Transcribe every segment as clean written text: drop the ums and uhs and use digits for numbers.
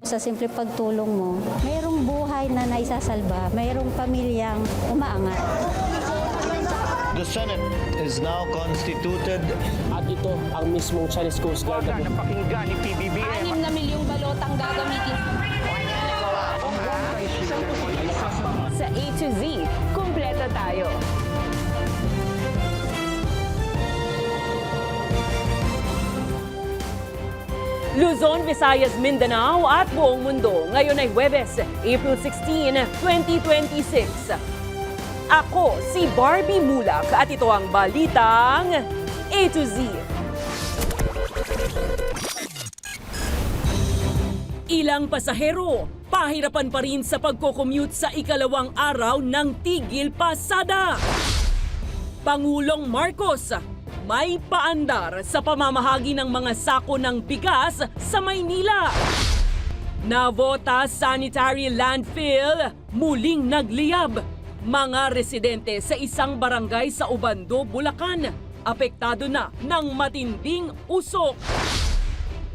Sa simple pagtulong mo, mayroong buhay na naisasalba, mayroong pamilyang umaangat. The Senate is now constituted. At ito ang mismong Chinese Coast Guard na napakinggan ni PBBM. 6 na milyong balotang gagamitin sa A to Z. Kumpleto tayo. Luzon, Visayas, Mindanao at buong mundo. Ngayon ay Huwebes, April 16, 2026. Ako si Barbie Mulak at ito ang balitang A to Z. Ilang pasahero, pahirapan pa rin sa pagko-commute sa ikalawang araw ng tigil pasada. Pangulong Marcos, may paandar sa pamamahagi ng mga sako ng bigas sa Maynila. Navota Sanitary Landfill muling nagliyab. Mga residente sa isang barangay sa Obando, Bulacan, apektado na ng matinding usok.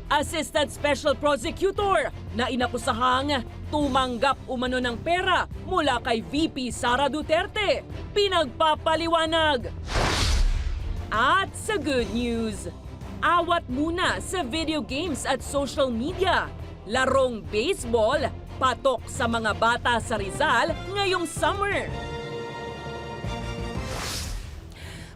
Assistant Special Prosecutor na inakusahang tumanggap umano ng pera mula kay VP Sara Duterte, pinagpapaliwanag. At sa good news, awat muna sa video games at social media. Larong baseball, patok sa mga bata sa Rizal ngayong summer.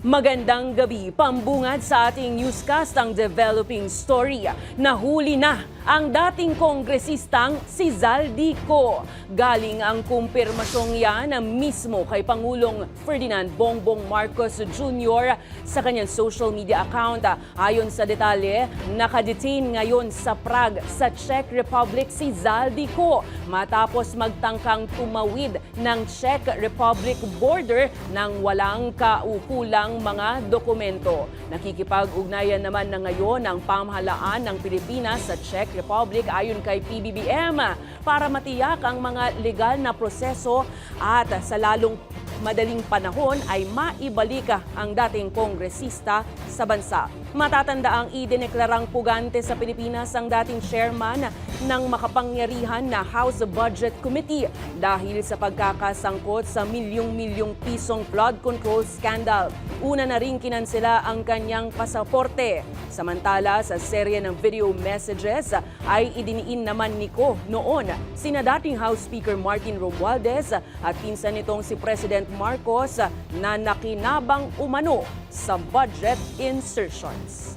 Magandang gabi, pambungad sa ating newscast ang developing story. Nahuli na ang dating kongresistang si Zaldico. Galing ang kumpirmasyong yan mismo kay Pangulong Ferdinand Bongbong Marcos Jr. sa kanyang social media account. Ayon sa detalye, nakadetain ngayon sa Prague sa Czech Republic si Zaldico matapos magtangkang tumawid ng Czech Republic border nang walang kaukulang mga dokumento. Nakikipag-ugnayan naman na ngayon ang pamahalaan ng Pilipinas sa Czech Republic ayon kay PBBM para matiyak ang mga legal na proseso at sa lalong madaling panahon ay maibalik ang dating kongresista sa bansa. Matatanda ang idineklarang pugante sa Pilipinas ang dating chairman ng makapangyarihan na House Budget Committee dahil sa pagkakasangkot sa milyong-milyong pisong flood control scandal. Una na rin kinansela ang kanyang pasaporte. Samantala, sa serye ng video messages ay idiniin naman ni Ko noon sina dating House Speaker Martin Romualdez at pinsan nitong si President Marcos na nakinabang umano sa budget insertions.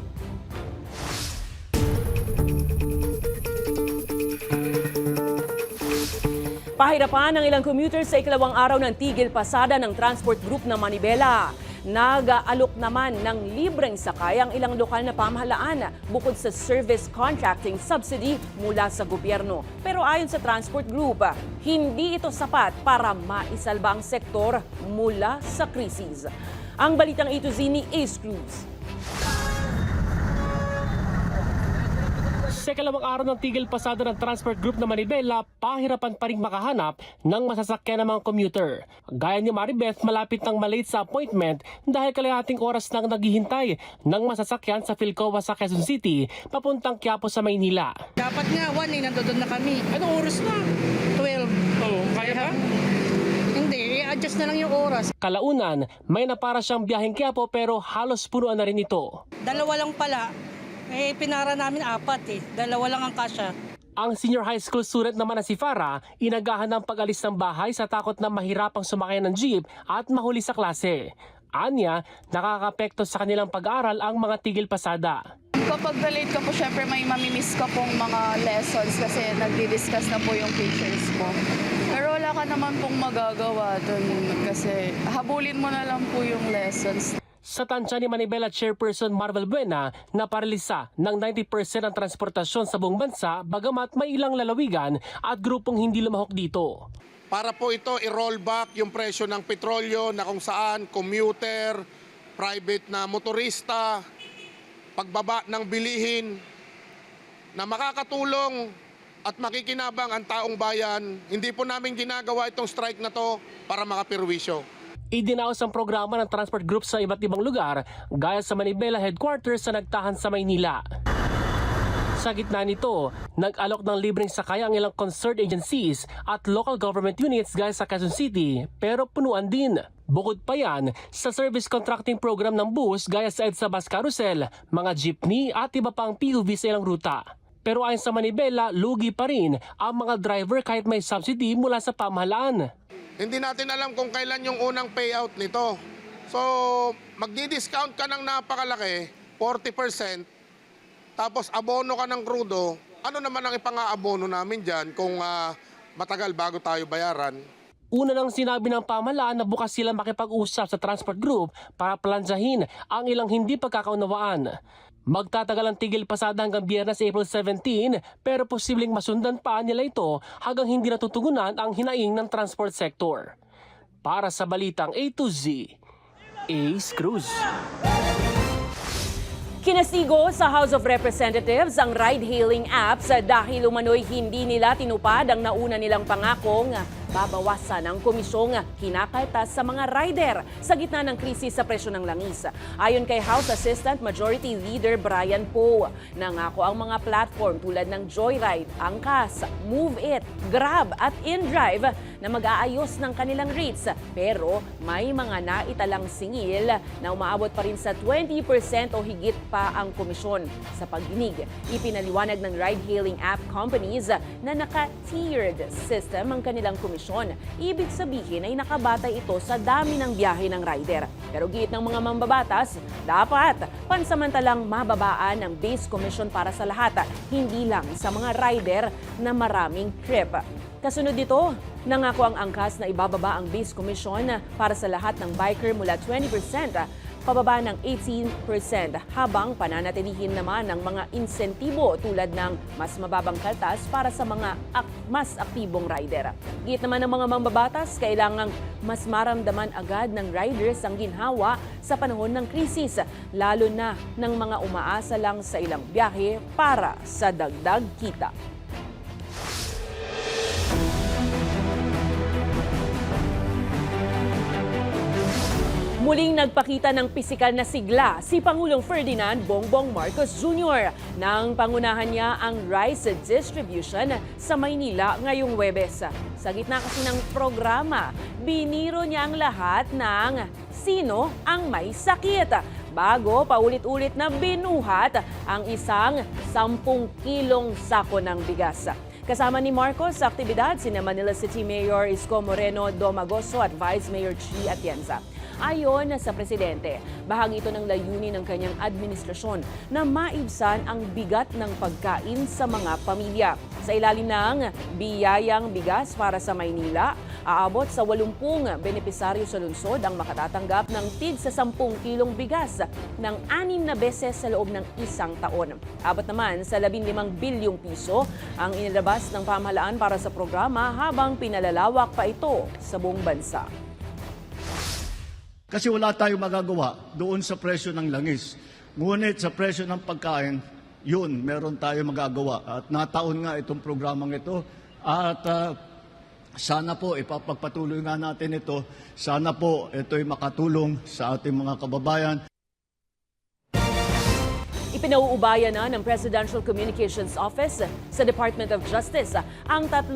Pahirapan ng ilang commuters sa ikalawang araw ng tigil pasada ng transport group na Manibela. Nag-aalok naman ng libreng sakay ang ilang lokal na pamahalaan bukod sa service contracting subsidy mula sa gobyerno. Pero ayon sa transport group, hindi ito sapat para maisalba ang sektor mula sa krisis. Ang balitang ito ni Ace Cruz. Sa ikalawang araw ng tigil pasada ng transport group na Manibela, pahirapan pa rin makahanap ng masasakyan ng mga commuter. Gaya ni Maribeth, malapit nang malate sa appointment dahil kalahating oras nang naghihintay ng masasakyan sa Philcoa sa Quezon City papuntang Quiapo sa Maynila. Dapat nga, 1 nandoon na kami. Anong oras na? 12. Oh, kaya ba? Hindi, i-adjust na lang yung oras. Kalaunan, may napara siyang biyaheng Quiapo pero halos punuan na rin ito. Dalawa lang pala. Pinara namin 4 Dalawa lang ang kasya. Ang senior high school student naman na si Farah, inagahan ng pag-alis ng bahay sa takot na mahirapang sumakay ng jeep at mahuli sa klase. Anya, nakakapekto sa kanilang pag-aaral ang mga tigil pasada. Kapag late ka po, syempre may mamimiss ka pong mga lessons kasi nagdi-discuss na po yung teachers mo. Pero wala ka naman pong magagawa dun kasi habulin mo na lang po yung lessons. Sa tansya ni Manibela Chairperson Marvel Buena na paralisa ng 90% ng transportasyon sa buong bansa bagamat may ilang lalawigan at grupong hindi lumahok dito. Para po ito i-roll back yung presyo ng petrolyo na kung saan commuter, private na motorista, pagbaba ng bilihin na makakatulong at makikinabang ang taong bayan. Hindi po namin ginagawa itong strike na to para makapirwisyo. Idinaos ang programa ng transport group sa iba't ibang lugar gaya sa Manibela headquarters sa nagtahan sa Maynila. Sa gitna nito, nag-alok ng libreng sakay ang ilang concerned agencies at local government units gaya sa Quezon City, pero punuan din. Bukod pa yan, sa service contracting program ng bus gaya sa EDSA Bus Carousel, mga jeepney at iba pang PUV sa ilang ruta. Pero ayon sa Manibela, lugi pa rin ang mga driver kahit may subsidy mula sa pamahalaan. Hindi natin alam kung kailan yung unang payout nito. So, magdi-discount ka ng napakalaki, 40%, tapos abono ka ng krudo, ano naman ang ipang-aabono namin dyan kung matagal bago tayo bayaran? Una nang sinabi ng pamahalaan na bukas sila makipag-usap sa transport group para plansahin ang ilang hindi pagkakaunawaan. Magtatagal ang tigil pasada hanggang Biyernes, April 17, pero posibleng masundan pa nila ito hanggang hindi natutugunan ang hinaing ng transport sector. Para sa Balitang A to Z, Ace Cruz. Kinasigo sa House of Representatives ang ride-hailing apps dahil umano'y hindi nila tinupad ang nauna nilang pangakong babawasan ang komisyong kinakaltas sa mga rider sa gitna ng krisis sa presyo ng langis. Ayon kay House Assistant Majority Leader Brian Poe, nangako ang mga platform tulad ng Joyride, Angkas, Move It, Grab at InDrive na mag-aayos ng kanilang rates. Pero may mga naitalang singil na umaabot pa rin sa 20% o higit pa ang komisyon. Sa pagdinig, ipinaliwanag ng ride-hailing app companies na naka-tiered system ang kanilang komisyon. Ibig sabihin ay nakabatay ito sa dami ng biyahe ng rider. Pero giit ng mga mambabatas, dapat pansamantalang mababaan ang base commission para sa lahat, hindi lang sa mga rider na maraming trip. Kasunod dito, nangako ang Angkas na ibababa ang base commission para sa lahat ng biker mula 20% pababa ng 18%, habang pananatilihin naman ng mga insentibo tulad ng mas mababang kaltas para sa mga mas aktibong rider. Git naman ng mga mambabatas, kailangang mas maramdaman agad ng riders ang ginhawa sa panahon ng krisis, lalo na ng mga umaasa lang sa ilang biyahe para sa dagdag kita. Muling nagpakita ng pisikal na sigla si Pangulong Ferdinand Bongbong Marcos Jr. nang pangunahan niya ang rice distribution sa Maynila ngayong Huwebes. Sa gitna kasi ng programa, biniro niya ang lahat ng sino ang may sakit, bago paulit-ulit na binuhat ang isang 10 kilong sako ng bigas. Kasama ni Marcos sa aktibidad sina Manila City Mayor Isko Moreno Domagoso at Vice Mayor Chi Atienza. Ayon sa presidente, bahagi ito ng layunin ng kanyang administrasyon na maibsan ang bigat ng pagkain sa mga pamilya. Sa ilalim ng biyayang bigas para sa Maynila, aabot sa 80 benepisaryo sa lungsod ang makatatanggap ng tig sa 10 kilong bigas ng 6 na beses sa loob ng isang taon. Abot naman sa 15 bilyong piso ang inilabas ng pamahalaan para sa programa, habang pinalalawak pa ito sa buong bansa. Kasi wala tayong magagawa doon sa presyo ng langis. Ngunit sa presyo ng pagkain, yun, meron tayong magagawa. At nataon nga itong programang ito. At sana po ipapagpatuloy nga natin ito. Sana po ito'y makatulong sa ating mga kababayan. Ipinauubayan na ng Presidential Communications Office sa Department of Justice ang 3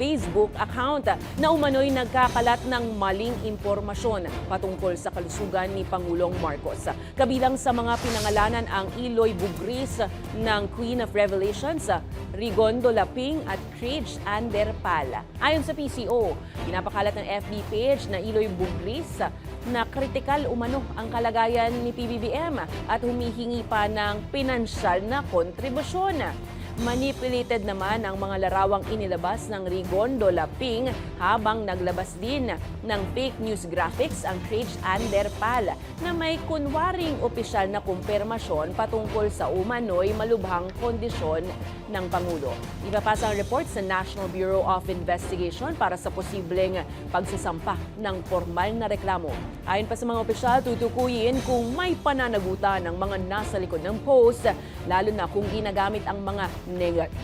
Facebook account na umano'y nagkakalat ng maling impormasyon patungkol sa kalusugan ni Pangulong Marcos. Kabilang sa mga pinangalanan ang Iloy Bugris ng Queen of Revelations, Rigondo Laping at Craig Anderpal. Ayon sa PCO, pinapakalat ng FB page na Iloy Bugris na kritikal umano ang kalagayan ni PBBM at humihingi pa ng pinansyal na kontribusyon. Manipulated naman ang mga larawang inilabas ng Rigondo Laping, habang naglabas din ng fake news graphics ang Craig Anderpal na may kunwaring opisyal na kumpirmasyon patungkol sa umano'y malubhang kondisyon ng Pangulo. Ipapasa ang report sa National Bureau of Investigation para sa posibleng pagsasampa ng formal na reklamo. Ayon pa sa mga opisyal, tutukuyin kung may pananagutan ng mga nasa likod ng post, lalo na kung ginagamit ang mga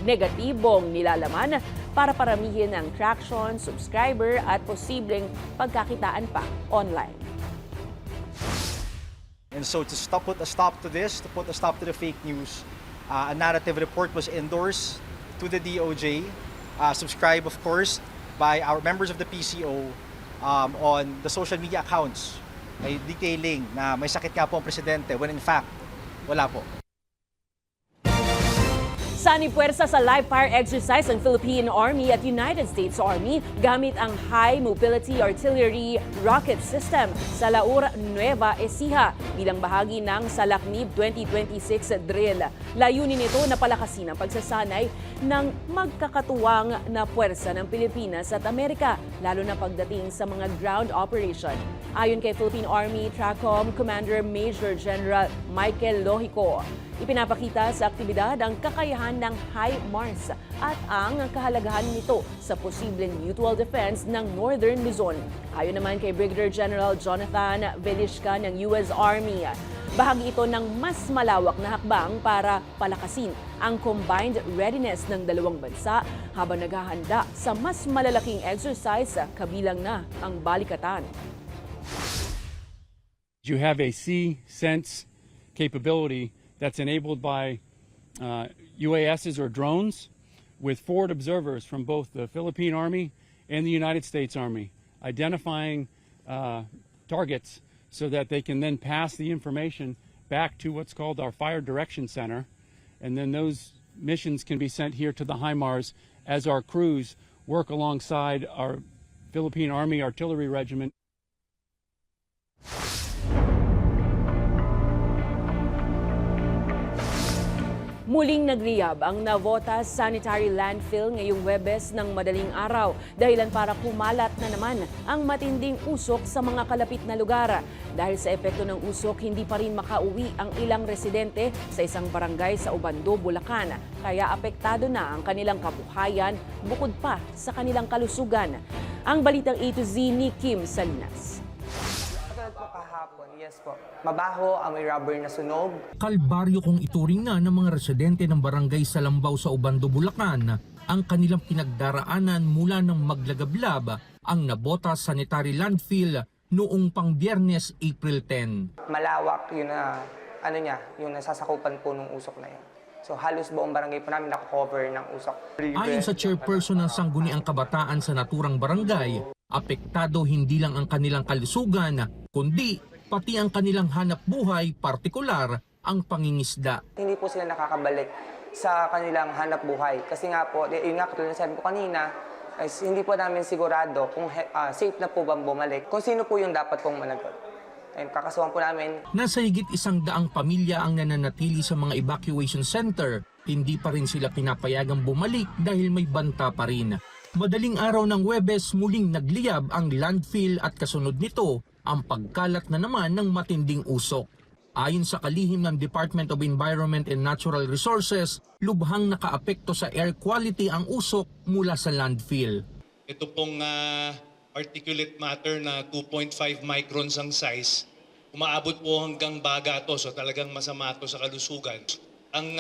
negatibong nilalaman para paramihin ang traction, subscriber at posibleng pagkakitaan pa online. And so to put a stop to this, to put a stop to the fake news, A narrative report was endorsed to the DOJ, subscribed of course by our members of the PCO on the social media accounts ay detailing na may sakit nga po ang presidente when in fact wala po. Sanipuwersa sa live fire exercise ng Philippine Army at United States Army gamit ang High Mobility Artillery Rocket System sa Laur Nueva Ecija bilang bahagi ng Salaknib 2026 drill. Layunin nito na palakasin ang pagsasanay ng magkakatuwang na puwersa ng Pilipinas at Amerika, lalo na pagdating sa mga ground operation. Ayon kay Philippine Army TRACOM Commander Major General Michael Lohico, ipinapakita sa aktibidad ang kakayahan ng HIMARS at ang kahalagahan nito sa posibleng mutual defense ng Northern Luzon. Ayon naman kay Brigadier General Jonathan Velishka ng US Army, bahagi ito ng mas malawak na hakbang para palakasin ang combined readiness ng dalawang bansa habang naghahanda sa mas malalaking exercise kabilang na ang balikatan. You have a sea sense capability that's enabled by UASs or drones with forward observers from both the Philippine Army and the United States Army, identifying targets so that they can then pass the information back to what's called our Fire Direction Center, and then those missions can be sent here to the HIMARS as our crews work alongside our Philippine Army Artillery Regiment. Muling nagriyab ang Navotas Sanitary Landfill ngayong Huwebes ng madaling araw dahilan para kumalat na naman ang matinding usok sa mga kalapit na lugar. Dahil sa epekto ng usok, hindi pa rin makauwi ang ilang residente sa isang barangay sa Ubando, Bulacan. Kaya apektado na ang kanilang kabuhayan bukod pa sa kanilang kalusugan. Ang balitang A to Z ni Kim Salinas. Yes po. Mabaho, amoy rubber na sunog. Kalbaryo kung ituring na ng mga residente ng barangay Salambaw sa Ubando, Bulacan ang kanilang pinagdaraanan mula ng maglagablab ang Navotas Sanitary Landfill noong pang Biyernes, April 10. Malawak yun na, yung nasasakupan po ng usok na yun. So halos buong barangay po namin nakakover ng usok. Ayon sa chairperson ng Sangguniang Kabataan sa naturang barangay, apektado hindi lang ang kanilang kalusugan, kundi pati ang kanilang hanap buhay, partikular ang pangingisda. Hindi po sila nakakabalik sa kanilang hanap buhay. Kasi nga po, yun nga katulad na sabi ko kanina, hindi po namin sigurado kung safe na po bang bumalik. Kung sino po yung dapat pong managot. Ayun, kakasuhan po namin. Nasa higit 100 pamilya ang nananatili sa mga evacuation center. Hindi pa rin sila pinapayagang bumalik dahil may banta pa rin. Madaling araw ng Huwebes, muling nagliyab ang landfill at kasunod nito ang pagkalat na naman ng matinding usok. Ayon sa kalihim ng Department of Environment and Natural Resources, lubhang nakaapekto sa air quality ang usok mula sa landfill. Ito pong particulate matter na 2.5 microns ang size, umaabot po hanggang baga to, so talagang masama to sa kalusugan. Ang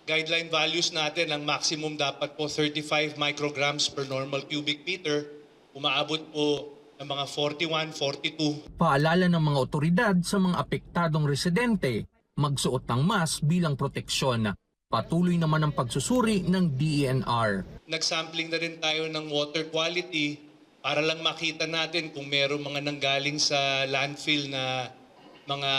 guideline values natin, ang maximum dapat po 35 micrograms per normal cubic meter, umaabot po ng mga 41, 42. Paalala ng mga otoridad sa mga apektadong residente, magsuot ng mask bilang proteksyon. Patuloy naman ang pagsusuri ng DENR. Nagsampling na rin tayo ng water quality para lang makita natin kung mayroong mga nanggaling sa landfill na mga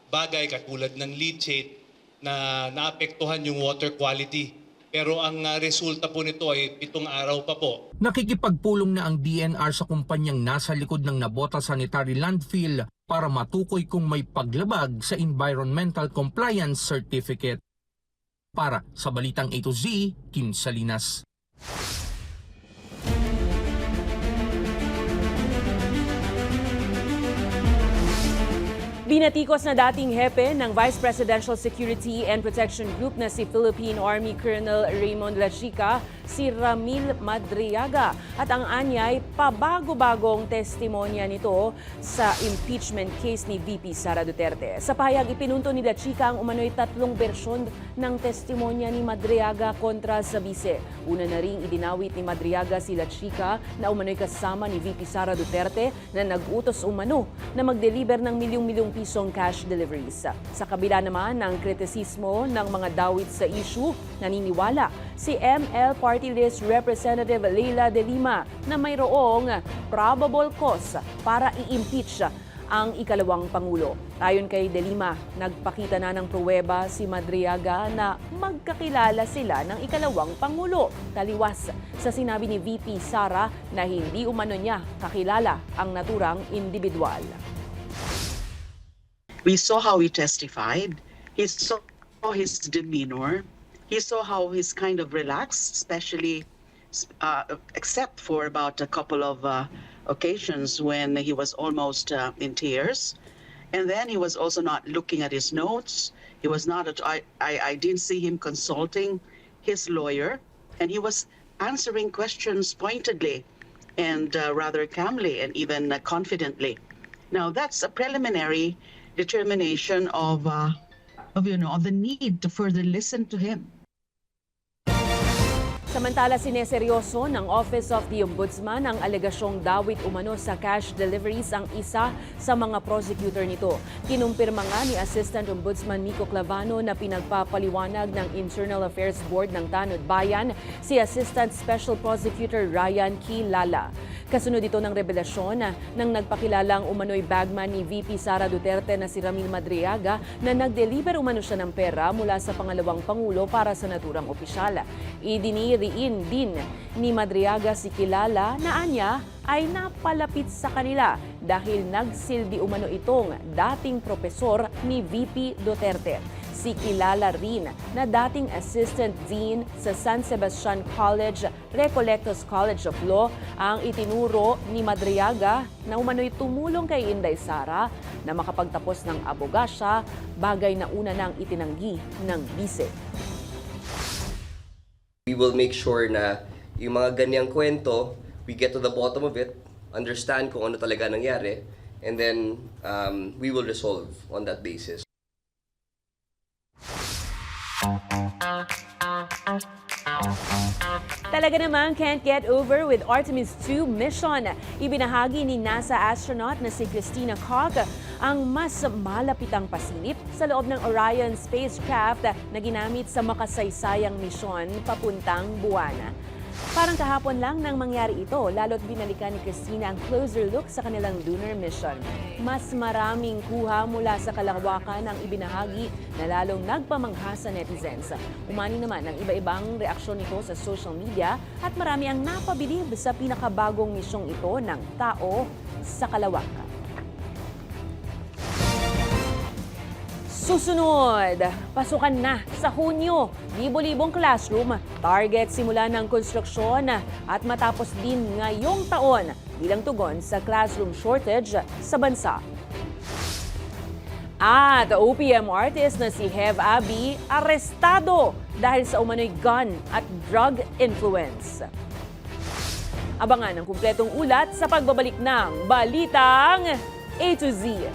bagay katulad ng leachate na naapektuhan yung water quality. Pero ang resulta po nito ay 7 araw pa po. Nakikipagpulong na ang DNR sa kumpanyang nasa likod ng Navotas Sanitary Landfill para matukoy kung may paglabag sa Environmental Compliance Certificate. Para sa Balitang A to Z, Kim Salinas. Binatikos na dating hepe ng Vice Presidential Security and Protection Group na si Philippine Army Colonel Raymond Lachica si Ramil Madriaga at ang anyay pabago-bagong testimonya nito sa impeachment case ni VP Sara Duterte. Sa pahayag ipinunto ni Dachika ang umano'y 3 bersyon ng testimonya ni Madriaga kontra sa bise. Una na ring idinawit ni Madriaga si Dachika na umano'y kasama ni VP Sara Duterte na nag-utos umano na mag-deliver ng milyong-milyong pisong cash deliveries. Sa kabila naman ng kritisismo ng mga dawit sa issue, naniniwala si ML Party List Representative Leila De Lima na mayroong probable cause para i-impeach ang ikalawang Pangulo. Ayon kay De Lima, nagpakita na ng pruweba si Madriaga na magkakilala sila ng ikalawang Pangulo. Taliwas sa sinabi ni VP Sara na hindi umano niya kakilala ang naturang individual. We saw how he testified. He saw his demeanor. He saw how he's kind of relaxed, especially except for about a couple of occasions when he was almost in tears. And then he was also not looking at his notes. He was not, I didn't see him consulting his lawyer. And he was answering questions pointedly and rather calmly and even confidently. Now, that's a preliminary determination of the need to further listen to him. Samantala, sineseryoso ng Office of the Ombudsman ang alegasyong dawit umano sa cash deliveries ang isa sa mga prosecutor nito. Kinumpirma nga ni Assistant Ombudsman Nico Clavano na pinagpapaliwanag ng Internal Affairs Board ng Tanod Bayan si Assistant Special Prosecutor Ryan Kilala. Kasunod ito ng revelasyon ng nagpakilalang umano'y bagman ni VP Sara Duterte na si Ramil Madriaga na nag-deliver umano siya ng pera mula sa pangalawang Pangulo para sa naturang opisyal. Idiniriin din ni Madriaga si Kilala na anya ay napalapit sa kanila dahil nagsilbi umano itong dating propesor ni VP Duterte. Si Kilala rin na dating Assistant Dean sa San Sebastian College, Recoletos College of Law, ang itinuro ni Madriaga na umano'y tumulong kay Inday Sara na makapagtapos ng abogasya, bagay na una nang itinanggi ng bise. We will make sure na yung mga ganyang kwento, we get to the bottom of it, understand kung ano talaga nangyari, and then we will resolve on that basis. Talaga namang can't get over with Artemis 2 mission. Ibinahagi ni NASA astronaut na si Christina Koch ang mas malapitang pasilip sa loob ng Orion spacecraft na ginamit sa makasaysayang misyon papuntang buwan. Parang kahapon lang nang mangyari ito, lalo't binalikan ni Christina ang closer look sa kanilang lunar mission. Mas maraming kuha mula sa kalawakan ang ibinahagi na lalong nagpamangha sa netizens. Umani naman ang iba-ibang reaksyon nito sa social media at marami ang napabilib sa pinakabagong misyong ito ng tao sa kalawakan. Susunod, pasukan na sa Hunyo, libo-libong classroom, target simula ng konstruksyon at matapos din ngayong taon bilang tugon sa classroom shortage sa bansa. At OPM artist na si Hev Abi arestado dahil sa umano'y gun at drug influence. Abangan ang kumpletong ulat sa pagbabalik ng Balitang A to Z.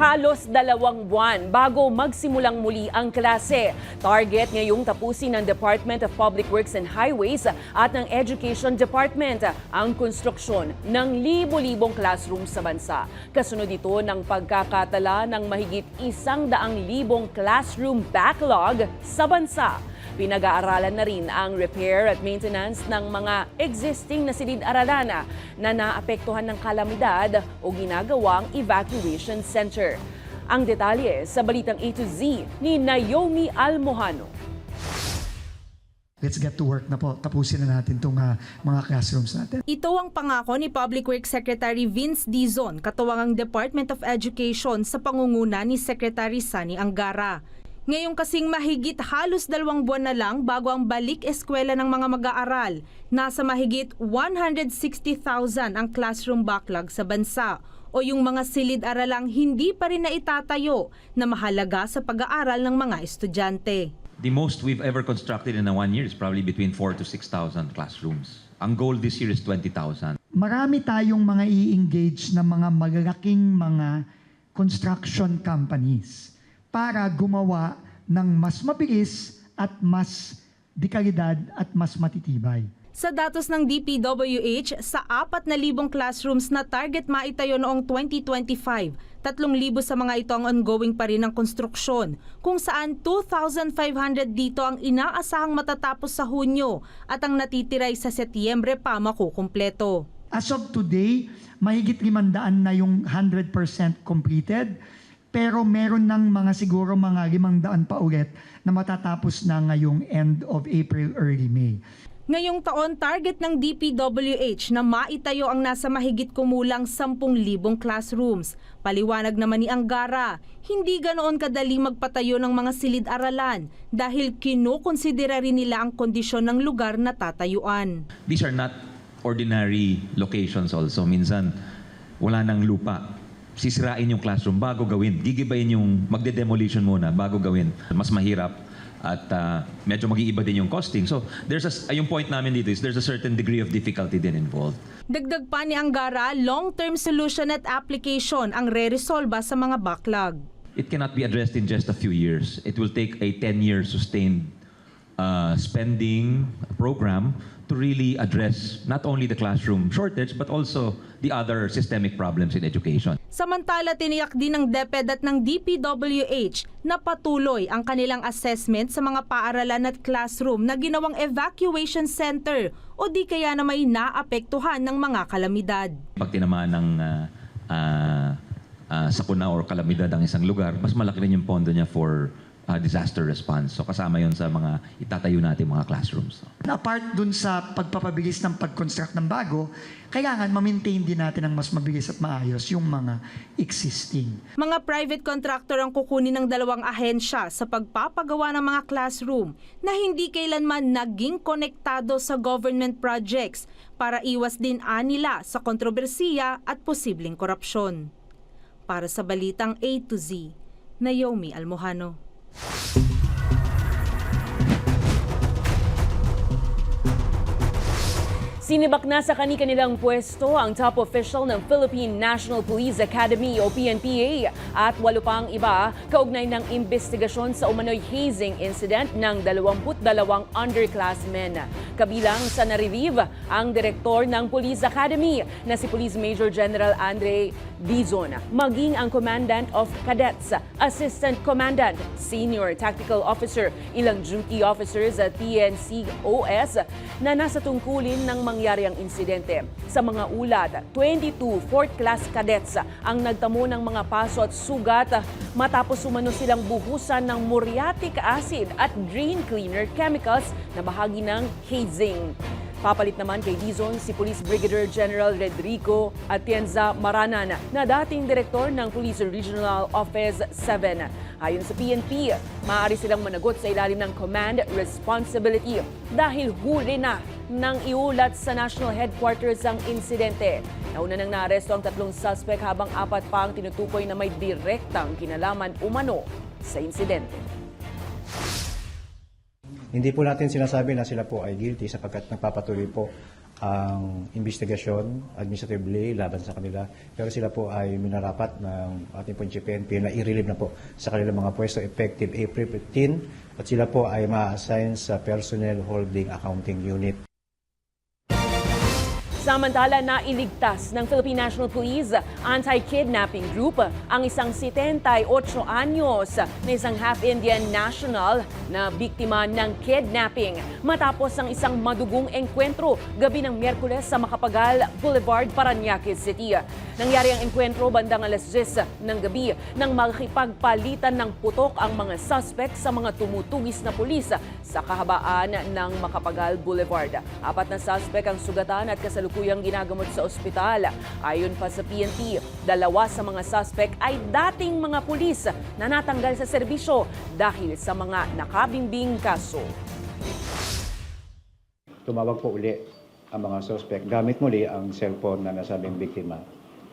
Halos 2 buwan bago magsimulang muli ang klase. Target ngayong tapusin ng Department of Public Works and Highways at ng Education Department ang konstruksyon ng libo-libong classroom sa bansa. Kasunod ito ng pagkakatala ng mahigit 100,000 classroom backlog sa bansa. Pinag-aaralan na rin ang repair at maintenance ng mga existing na silid-aralan na naapektuhan ng kalamidad o ginagawang evacuation center. Ang detalye sa Balitang A to Z ni Naomi Almojano. Let's get to work na po. Tapusin na natin itong mga classrooms natin. Ito ang pangako ni Public Works Secretary Vince Dizon, katuwang ang Department of Education sa pangunguna ni Secretary Sani Angara. Ngayong kasing mahigit halos 2 buwan na lang bago ang balik eskwela ng mga mag-aaral, nasa mahigit 160,000 ang classroom backlog sa bansa o yung mga silid-aralang hindi pa rin naitatayo na mahalaga sa pag-aaral ng mga estudyante. The most we've ever constructed in a 1 year is probably between 4,000 to 6,000 classrooms. Ang goal this year is 20,000. Marami tayong mga i-engage na mga malalaking mga construction companies para gumawa ng mas mabilis at mas dekalidad at mas matitibay. Sa datos ng DPWH, sa 4,000 classrooms na target maitayo noong 2025, 3,000 sa mga ito ang ongoing pa rin ng konstruksyon, kung saan 2,500 dito ang inaasahang matatapos sa Hunyo at ang natitiray sa Setyembre pa makukumpleto. As of today, mahigit 500 na yung 100% completed, pero meron ng mga siguro mga 500 pa ulit na matatapos na ngayong end of April, early May. Ngayong taon, target ng DPWH na maitayo ang nasa mahigit kumulang 10,000 classrooms. Paliwanag naman ni Angara, hindi ganoon kadali magpatayo ng mga silid-aralan dahil kinukonsidera rin nila ang kondisyon ng lugar na tatayuan. These are not ordinary locations also. Minsan, wala nang lupa. Sisirain yung classroom bago gawin. Gigibayin yung magde-demolition muna bago gawin. Mas mahirap at medyo mag-iiba din yung costing. So, yung point namin dito is there's a certain degree of difficulty din involved. Dagdag pa ni Angara, long-term solution at application ang re-resolba sa mga backlog. It cannot be addressed in just a few years. It will take a 10-year sustained spending program to really address not only the classroom shortage but also the other systemic problems in education. Samantala, tiniyak din ng DepEd at ng DPWH na patuloy ang kanilang assessment sa mga paaralan at classroom na ginawang evacuation center o di kaya na may naapektuhan ng mga kalamidad. Pag tinamaan ng sakuna or kalamidad ang isang lugar, mas malaki rin yung pondo niya for disaster response. So kasama yon sa mga itatayo natin mga classrooms. Apart dun sa pagpapabilis ng pag-construct ng bago, kailangan ma-maintain din natin ang mas mabilis at maayos yung mga existing. Mga private contractor ang kukunin ng 2 ahensya sa pagpapagawa ng mga classroom na hindi kailanman naging konektado sa government projects para iwas din nila sa kontrobersiya at posibleng korupsyon. Para sa Balitang A to Z, Naomi Almojano. Sinibak na sa kani-kanilang pwesto ang top official ng Philippine National Police Academy o PNPA at 8 pang iba kaugnay ng investigasyon sa umano'y hazing incident ng 22 underclassmen. Kabilang sa na-relieve ang direktor ng Police Academy na si Police Major General Andre Dizon, maging ang Commandant of Cadets, Assistant Commandant, Senior Tactical Officer, ilang duty officers at PNCOS na nasa tungkulin ng mangyari ang insidente. Sa mga ulat, 22 4th-class cadets ang nagtamo ng mga paso at sugat matapos umano silang buhusan ng muriatic acid at drain cleaner chemicals na bahagi ng hazing. Papalit naman kay Dizon si Police Brigadier General Redrico Atienza Maranan na dating direktor ng Police Regional Office 7. Ayon sa PNP, maaari silang managot sa ilalim ng command responsibility dahil huli na nang iulat sa National Headquarters ang insidente. Nauna nang naaresto ang 3 suspect habang 4 pa ang tinutukoy na may direktang kinalaman umano sa insidente. Hindi po natin sinasabi na sila po ay guilty sapagkat nagpapatuloy po ang investigasyon administratively laban sa kanila. Pero sila po ay minarapat ng ating po PNP na i-relieve na po sa kanilang mga pwesto effective April 15 at sila po ay ma-assign sa Personnel Holding Accounting Unit. Samantala, nailigtas ng Philippine National Police Anti-Kidnapping Group ang isang 78 anyos na isang half-Indian national na biktima ng kidnapping matapos ang isang madugong engkwentro gabi ng Miyerkules sa Macapagal Boulevard, Parañaque City. Nangyari ang engkwentro bandang alas 10 ng gabi nang makipagpalitan ng putok ang mga suspect sa mga tumutugis na pulis sa kahabaan ng Macapagal Boulevard. 4 na suspect ang sugatan at kasalukuyang kasalukuyang ginagamot sa ospital. Ayon pa sa PNP, 2 sa mga suspect ay dating mga pulis na natanggal sa serbisyo dahil sa mga nakabimbing kaso. Tumawag po uli ang mga suspect gamit muli ang cellphone na nasabing biktima,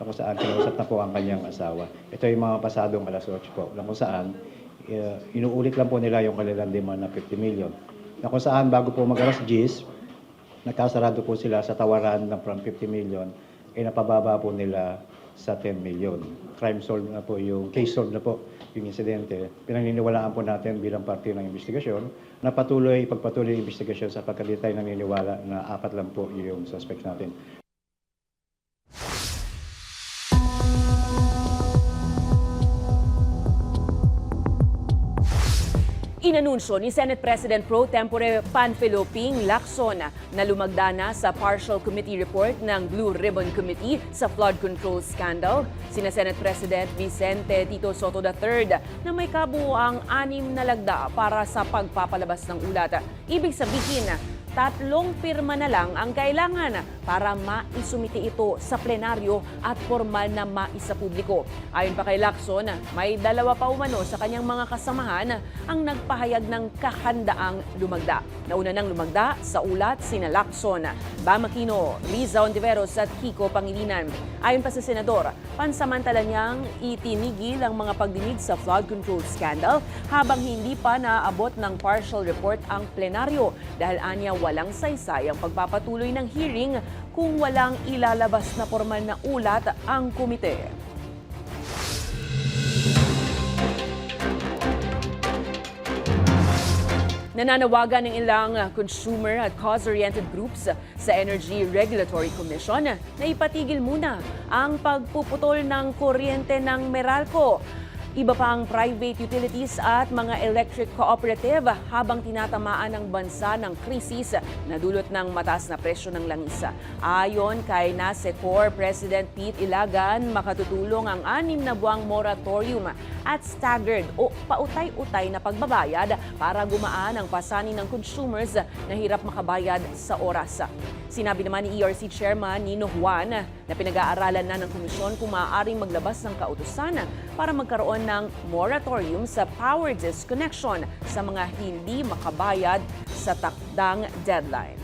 na kung saan kinausap na po ang kanyang asawa. Ito yung mga pasadong alas 8 po, na kung saan inuulit lang po nila yung kanilang demand na 50 million. Na kung saan bago po mag-alas 10, nagkasarado po sila sa tawaran ng from 50 million, napababa po nila sa 10 million. Crime solved na po yung, case solved na po yung insidente. Pinaniniwalaan po natin bilang parte ng investigasyon na pagpatuloy yung investigasyon sapagkat di tayo naniniwala na 4 lang po yung suspect natin. Inanunsyo ni Senate President Pro Tempore Panfilo Ping Lacson na lumagda na sa partial committee report ng Blue Ribbon Committee sa flood control scandal. Sina Senate President Vicente Tito Soto III na may kabuuang 6 na lagda para sa pagpapalabas ng ulat. Ibig sabihin, 3 pirma na lang ang kailangan para maisumite ito sa plenaryo at formal na maisapubliko. Ayon pa kay Lacson, may 2 pa umano sa kanyang mga kasamahan ang nagpahayag ng kahandaang lumagda. Nauna nang lumagda sa ulat sina Lacson, Bam Aquino, Riza Ontiveros at Kiko Pangilinan. Ayon pa sa senador, pansamantala niyang itinigil ang mga pagdinig sa flood control scandal habang hindi pa naabot ng partial report ang plenaryo dahil anya walang saysay ang pagpapatuloy ng hearing kung walang ilalabas na formal na ulat ang komite. Nananawagan ng ilang consumer at cause-oriented groups sa Energy Regulatory Commission na ipatigil muna ang pagpuputol ng kuryente ng Meralco. Iba pa ang private utilities at mga electric cooperative habang tinatamaan ng bansa ng krisis na dulot ng mataas na presyo ng langis. Ayon kay NASECOR President Pete Ilagan, makatutulong ang 6 na buwang moratorium at staggered o pautay-utay na pagbabayad para gumaan ang pasanin ng consumers na hirap makabayad sa oras. Sinabi naman ni ERC Chairman Nino Juan na pinag-aaralan na ng komisyon kung maaaring maglabas ng kautusan para magkaroon ng moratorium sa power disconnection sa mga hindi makabayad sa takdang deadline.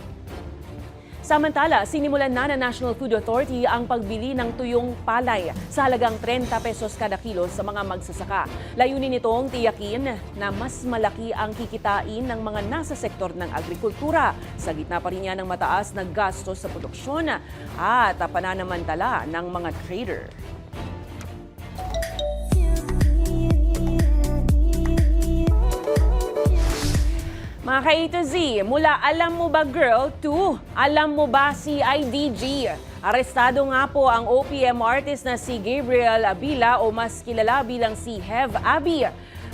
Samantala, sinimulan na ng National Food Authority ang pagbili ng tuyong palay sa halagang 30 pesos kada kilo sa mga magsasaka. Layunin nitong tiyakin na mas malaki ang kikitain ng mga nasa sektor ng agrikultura sa gitna pa rin niya ng mataas na gastos sa produksyon at pananamantala ng mga trader. Mga ka-A to Z, mula Alam Mo Ba Girl to Alam Mo Ba CIDG. Arestado nga po ang OPM artist na si Gabriel Abila o mas kilala bilang si Hev Abi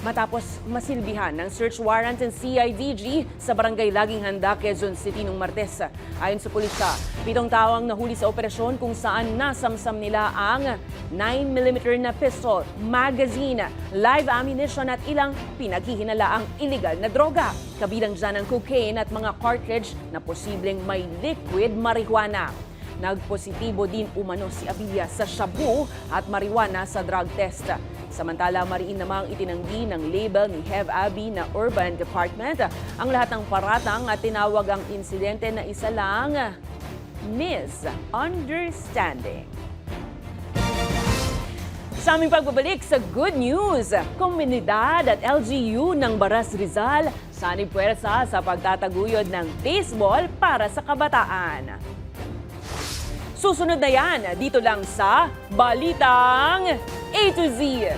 matapos masilbihan ng search warrant ng CIDG sa barangay Laging Handa, Quezon City noong Martes. Ayon sa pulisya, 7 tao ang nahuli sa operasyon kung saan nasamsam nila ang 9mm na pistol, magazine, live ammunition at ilang pinaghihinalaang illegal na droga. Kabilang dyan ang cocaine at mga cartridge na posibleng may liquid marijuana. Nagpositibo din umano si Abilia sa shabu at marijuana sa drug test. Samantala, mariin namang itinanggi ng label ni Hev Abi na Urban Department ang lahat ng paratang at tinawag ang insidente na isa lang misunderstanding. Sa aming pagbabalik sa good news, komunidad at LGU ng Baras Rizal sanib puwersa sa pagtataguyod ng baseball para sa kabataan. Susunod na yan, dito lang sa Balitang A to Z.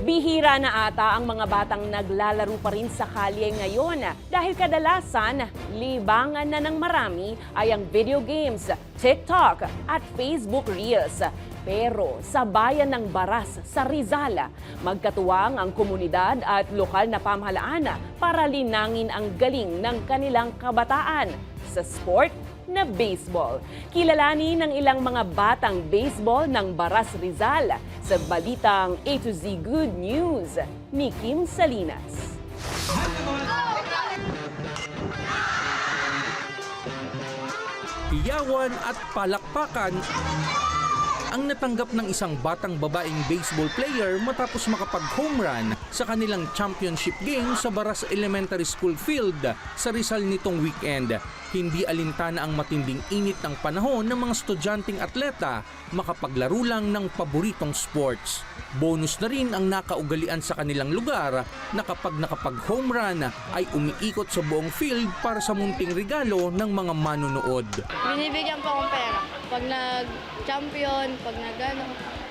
Bihira na ata ang mga batang naglalaro pa rin sa kalye ngayon dahil kadalasan libangan na ng marami ay ang video games, TikTok at Facebook Reels. Pero sa bayan ng Baras sa Rizal, magkatuwang ang komunidad at lokal na pamahalaan para linangin ang galing ng kanilang kabataan sa sport na baseball. Kilalanin ng ilang mga batang baseball ng Baras Rizal sa balitang A to Z Good News ni Kim Salinas. Iyawan at palakpakan ang natanggap ng isang batang babaeng baseball player matapos makapag-home run sa kanilang championship game sa Baras Elementary School Field sa Rizal nitong weekend. Hindi alintana ang matinding init ng panahon ng mga estudyanteng atleta makapaglaro lang ng paboritong sports. Bonus na rin ang nakaugalian sa kanilang lugar na kapag nakapag-home run ay umiikot sa buong field para sa munting regalo ng mga manonood. Binibigyan po akong pera pag nag-champion, pag nag-ano,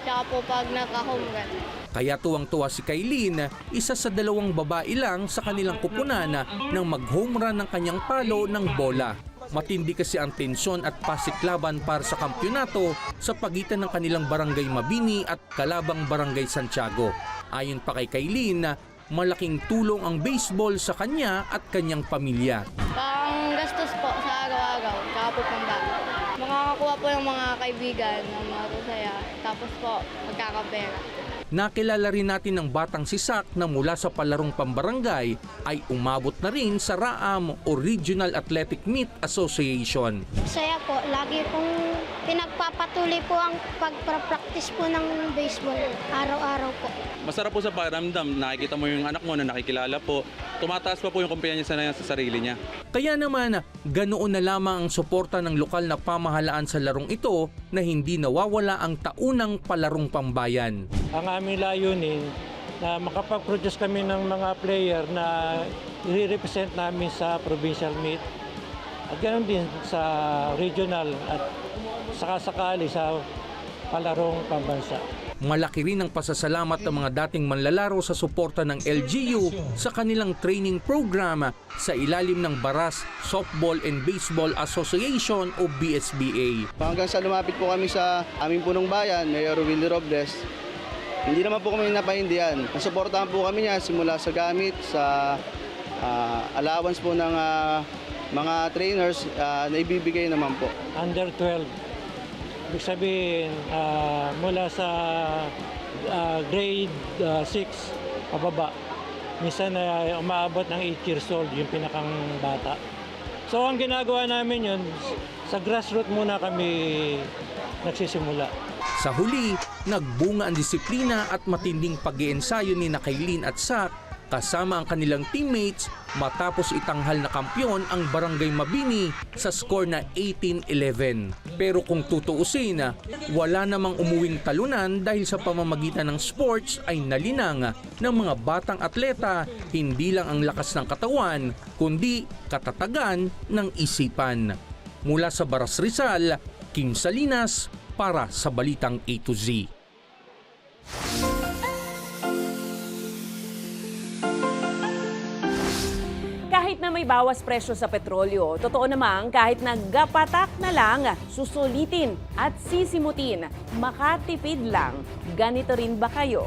tsaka po pag naka-home run. Kaya tuwang-tuwa si Kailin, isa sa 2 babae lang sa kanilang kupunan nang mag-home run ng kanyang palo ng bola. Matindi kasi ang tensyon at pasiklaban para sa kampyonato sa pagitan ng kanilang Barangay Mabini at kalabang Barangay Santiago. Ayon pa kay Kailin, malaking tulong ang baseball sa kanya at kanyang pamilya. Pang gastos po sa araw-araw, tsaka po pambata. Makakakuha po yung mga kaibigan ng mga tusaya, tapos po magkakapera. Nakilala rin natin ng batang si Sak na mula sa palarong pambarangay ay umabot na rin sa RAAM o Regional Athletic Meet Association. Saya po, lagi pong pinagpapatuloy po ang pagpa-practice po ng baseball araw-araw po. Masarap po sa pakiramdam, nakikita mo yung anak mo na nakikilala po, tumataas pa po yung kumpiyansa niya sa sarili niya. Kaya naman, ganoon na lamang ang suporta ng lokal na pamahalaan sa larong ito na hindi nawawala ang taunang palarong pambayan. Ang aming layunin na makapag-produce kami ng mga player na i-represent namin sa provincial meet at ganoon din sa regional at sakasakali sa palarong pambansa. Malaki rin ang pasasalamat ng mga dating manlalaro sa suporta ng LGU sa kanilang training program sa ilalim ng Baras Softball and Baseball Association o BSBA. Hanggang sa lumapit po kami sa aming punong bayan, Mayor Willie Robles, hindi naman po kami napahindihan. Nasuportahan po kami niya simula sa gamit, sa allowance po ng mga trainers na ibibigay naman po. Under 12. Ibig sabihin, mula sa grade 6 pababa, minsan umaabot ng 8 years old yung pinakang bata. So ang ginagawa namin yun, sa grassroots muna kami nagsisimula. Sa huli, nagbunga ang disiplina at matinding pag-iensayo ni Kailin at Sak kasama ang kanilang teammates matapos itanghal na kampyon ang Barangay Mabini sa score na 18-11. Pero kung tutuusin, wala namang umuwing talunan dahil sa pamamagitan ng sports ay nalinang ng mga batang atleta hindi lang ang lakas ng katawan kundi katatagan ng isipan. Mula sa Baras Rizal, Kim Salinas para sa Balitang A to Z. Kahit na may bawas presyo sa petrolyo, totoo namang kahit naggapatak na lang, susulitin at sisimutin, makatipid lang. Ganito rin ba kayo?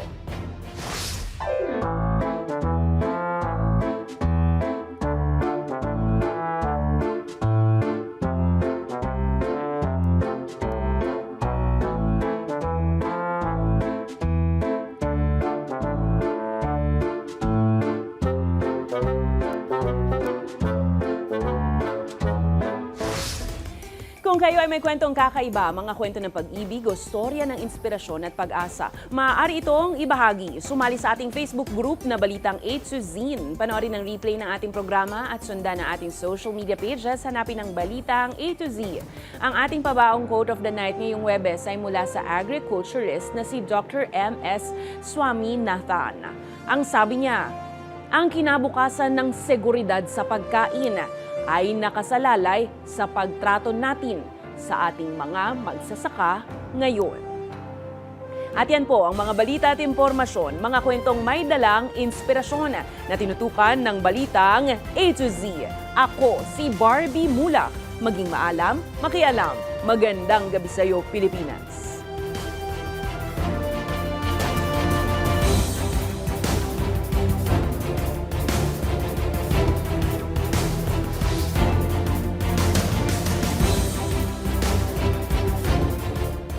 Kung kayo ay may kwentong kakaiba, mga kwento ng pag-ibig o storya ng inspirasyon at pag-asa, maaari itong ibahagi. Sumali sa ating Facebook group na Balitang A to Z. Panoorin ang replay ng ating programa at sundan ang ating social media pages. Hanapin ang Balitang A to Z. Ang ating pabaong quote of the night ngayong Huwebes ay mula sa agriculturist na si Dr. M.S. Swaminathan. Ang sabi niya, ang kinabukasan ng seguridad sa pagkain ay nakasalalay sa pagtrato natin sa ating mga magsasaka ngayon. At yan po ang mga balita at impormasyon, mga kwentong may dalang inspirasyon na tinutukan ng Balitang A to Z. Ako si Barbie Mulak. Maging maalam, makialam. Magandang gabi sa iyo, Pilipinas.